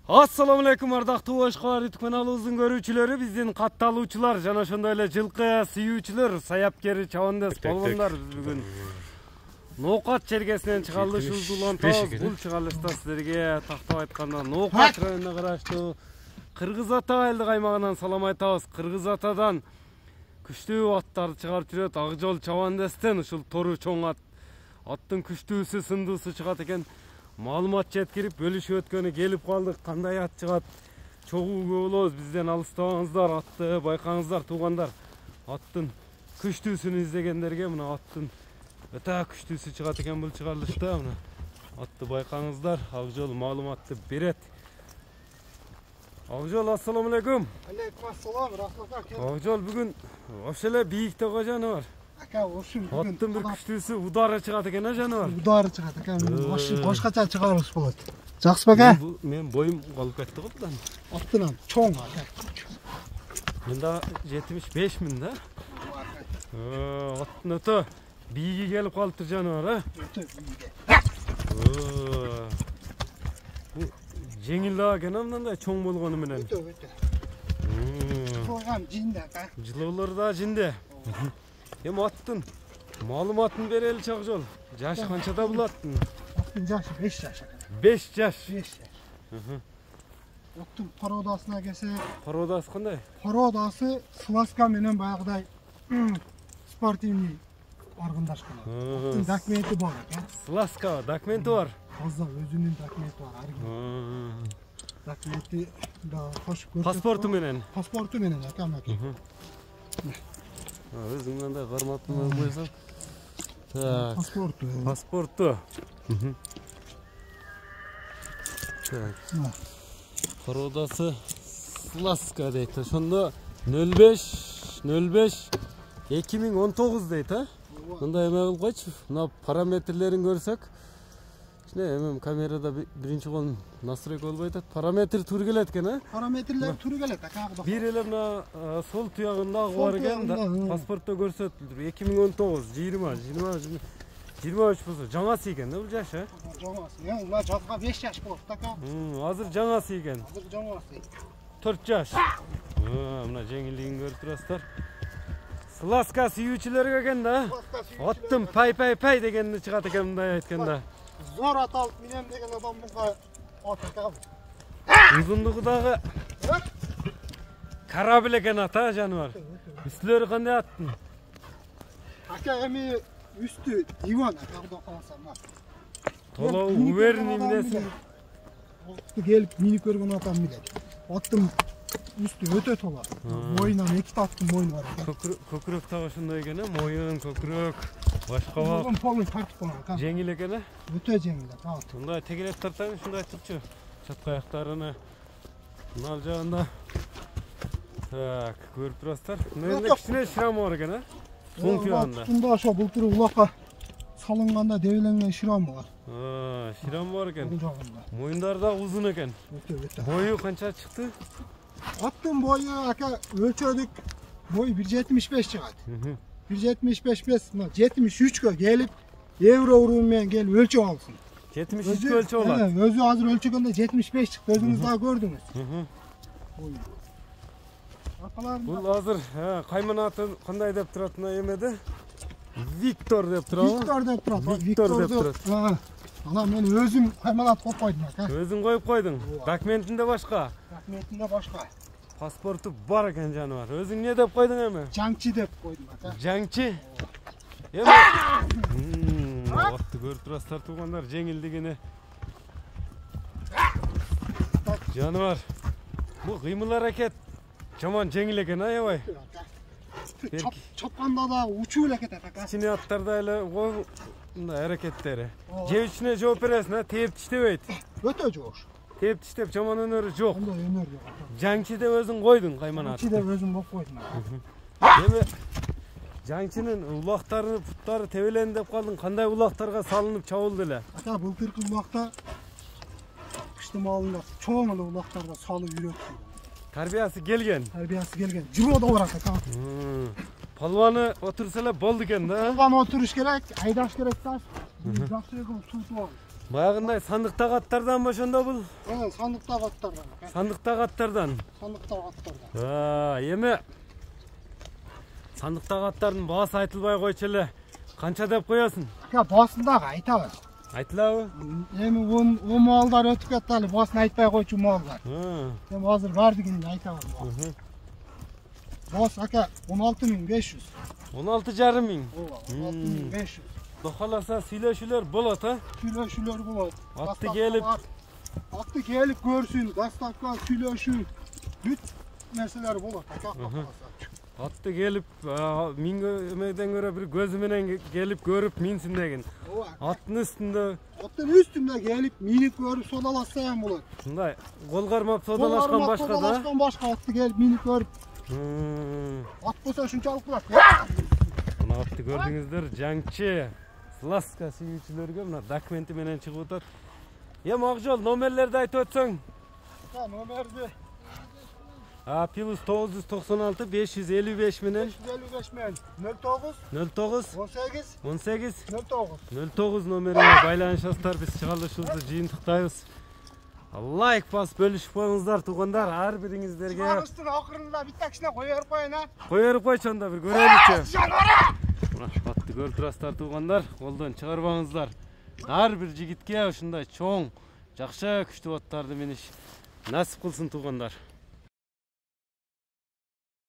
Assalamu alaikum ардактуу Башкалар YouTube каналыбыздын көрүүчүлөрү, биздин катталуучулар жана ошондой эле жылкы сүйүүчүлөр, саяпкер, чабандас болгондар бүгүн Ноокат чергесинен чыгарылышыбызды улантабыз. Бул чыгарылышта силерге тактап айтканда Ноокат районуна караштуу Кыргыз Ата айылдык аймагынан салам айтабыз. Кыргыз Атадан күчтүү аттарды чыгарып жүрөт. Ак жол чабандастен ушул тору чоң ат. Аттын күчтүүсү, сындуусу чыгат экен. Маалымат жеткирип бөлүшүп өткөнү келип калдык. Кандай ат чыгат? Чогууга болобуз. Бизден алыстабаңыздар, атты байкаңыздар, туугандар. Аттын күчтүүсүн издегендерге мына аттын өтө күчтүүсү чыгат экен бул чыгарылышта. Мына атты байкаңыздар. Ак жол маалыматты берет. Ак жол, ассаламу алейкум. Алейкум ассалам, рахмат. Ак жол бүгүн вообще эле бийикте го жаныбар. Аттын бир күчтүүсү удары чыгат экен, жаныбар. Удары чыгат экен. Башкача чыгарылыш болот. Жакшыбы ака? Мен боюм калып кетти го будан. Аттынан чоң ака. Мен да 75 да. Аттын өтө бийиги келип калыптыр жаныбар, Өтө бийиги. Бул жеңил да экен, мындай чоң болгону менен. Өтө. Койган жинде ака. Жылоолор да жинде. Эми аттын маалыматын берели Ак жол. Жаш канчада бул аттын? Аттын жашы 5 жаш ака. 5 жаш. Аттын породасына келсе, Породасы кандай? породасы сласка менен баягыдай спортивный аргындашкан. Аттын документи бар ака. Сласка документи бар. Таза өзүнүн документи бар. Документи да кошуп көрсөтүп. Паспорту менен. Паспорту менен ака. Өзүң мындай карматып койсоң. Так. Паспорту. Паспорту. Так. Породасы сласка дейт. Ошондо 05 2019 дейт, Мындай эме кылып койчу. Мына параметрлерин көрсөк. Эми камерада биринчи колун настройка болбой атат. Параметр тур келет экен, Параметрлер туру келет ака. Бир эле мына сол туягында бар экен да. Паспортто көрсөтүлдүр. 2019 23 болсо жаңасы экен да бул жаш, Жаңасы. Мына жазга 5 жаш болот ака. Азыр жаңасы экен. Азыр жаңасы. 4 жаш. Мына жеңилдигин көрүп турасыздар. Сласка сүйүүчүлөргө экен да. Аттым пай дегенди чыгат экен мындай айтканда. Зор ат алып минем деген адам буга ат ака. Узундугу дагы корабль экен ата, жаныбар. Үстүлөрү кандай аттын? Ака эми үстү диван ака, Кудай кааласа мына. Толо уверенный минесин. Аттı келип мини көргөн атам билет. Аттын үстү өтө толо. Моюнан 2 аттын моюну бар ака. Көкүрөк дагы ошондой экен, моюн, көкүрөк, башка бак. Бул полный тартып калган ака. Жеңил экен, Өтө жеңил ака. Мындай тегелеп тартаң, ушундай турчу. Чатка аяктарыны мына жагында. Так, көрүп турасыздар. Мында кичине шрам бар экен, Оң туягында. Мында ошо былтыр улакка салынганда дебеленген шрам бар. Шрам бар экен. Бул жагында. Моюндары да узун экен. Өтө. Бою канча чыкты? Аттын бою ака өлчөдүк. Бою 1.75 чыгат. 1.75 мына 73гө келип евро урум менен келип өлчөп алсын. 73 өлчөп алат. Өзү азыр өлчөгөндө 75 чыкты. Өзүңүз дагы көрдүңүз. Бул азыр кайманаты кандай деп турат мына эмеде? Виктор деп турабы? Виктор деп турат. Виктор деп турат. Ана мен өзүм кайманат коюп койдум ака. Өзүң коюп койдуң. Документинде башка. Документинде башка. Паспорту бар экен жаныбар. Өзүң не деп койдуң эми? Жаңчы деп койдум ака. Жаңчы. Эми вакытты көрүп турасыздар туугандар, жеңилдигини. Жаныбар. Бул кыймыл аракет жаман жеңил экен, аябай. Чапканда да учуу эле кетет ака. Кичине аттарда эле мындай аракеттери. Жебичине жооп бересиң, тээп тиштебейт. Өтө жоош. Тээп тиштеп жаман өнөрү жок. Андай өнөр жок. Жаңчы деп өзүң койдуң кайманат. Жаңчы деп өзүм коюп койдум. Эми жаңчынын улактары, путтары тебелен деп калдың. Кандай улактарга салынып чабылды эле? Ака былтыркы улакта кышты маалында чоң эле улактарга салып үйрөттүм. Тарбиясы келген. Жыбоо да бар ака. Палваны отурса эле болду экен да. Палван отуруш керек, айдаш керек да. Жакшы экен тутуп алып. Баягындай сандыктагы аттардан ошондо бул? Sandıktagi atlardan. Сандыктагы аттардан. Sandıktagi atlardan. Эми сандыктагы аттардын баасы айтылбай койчу эле. Канча деп коесуң? Aka basındagı aytabыз. Айтылабы? Эми o mallar ötüp ketти ali, basını aytpay koyчу mallar. Эми азыр бар дегенди айтабыз. Bas aka 16.500. 16,5 миң. Ооба, 16.500. Кудай кааласа сүйлөшүүлөр болот, а? Сүйлөшүүлөр болот. Atты gelip görsün, dastavka, süylöşü, büt meseleler bolot. Atты келип, мингеден көрө бир көзү менен келип көрүп минсин деген. Аттын үстүндө. Аттын үстүндө келип минип көрүп содалашса ham болот. Мындай кол кармап содалашкан башка да. Содалашкан башка атты келип минип көрүп. Ат болсо ушунчалык болот. Мына атты көрдүңүздөр, жаңчы. Сласка сүйүүчүлөргө мына документи менен чыгып атат. Эми Акжол номерлерди айтып өтсөң. Номерди Плюс 996 555 менен 555 менен 09 09 18 18 09 09 номерине байланышасыздар. Биз чыгарылышыбызды жыйынтыктайбыз. Лайк басып бөлүшүп коюңуздар туугандар. Ар бириңиздерге чыгарыштын акырында битте кичине кое берип коеюн, а? Кое берип койчу анда бир көрөлүчү. Мына атты көрүп турасыздар туугандар. Колдон чыгарбаңыздар. Ар бир жигитке ушундай чоң, жакшы күчтүү аттарды миниш насип кылсын туугандар.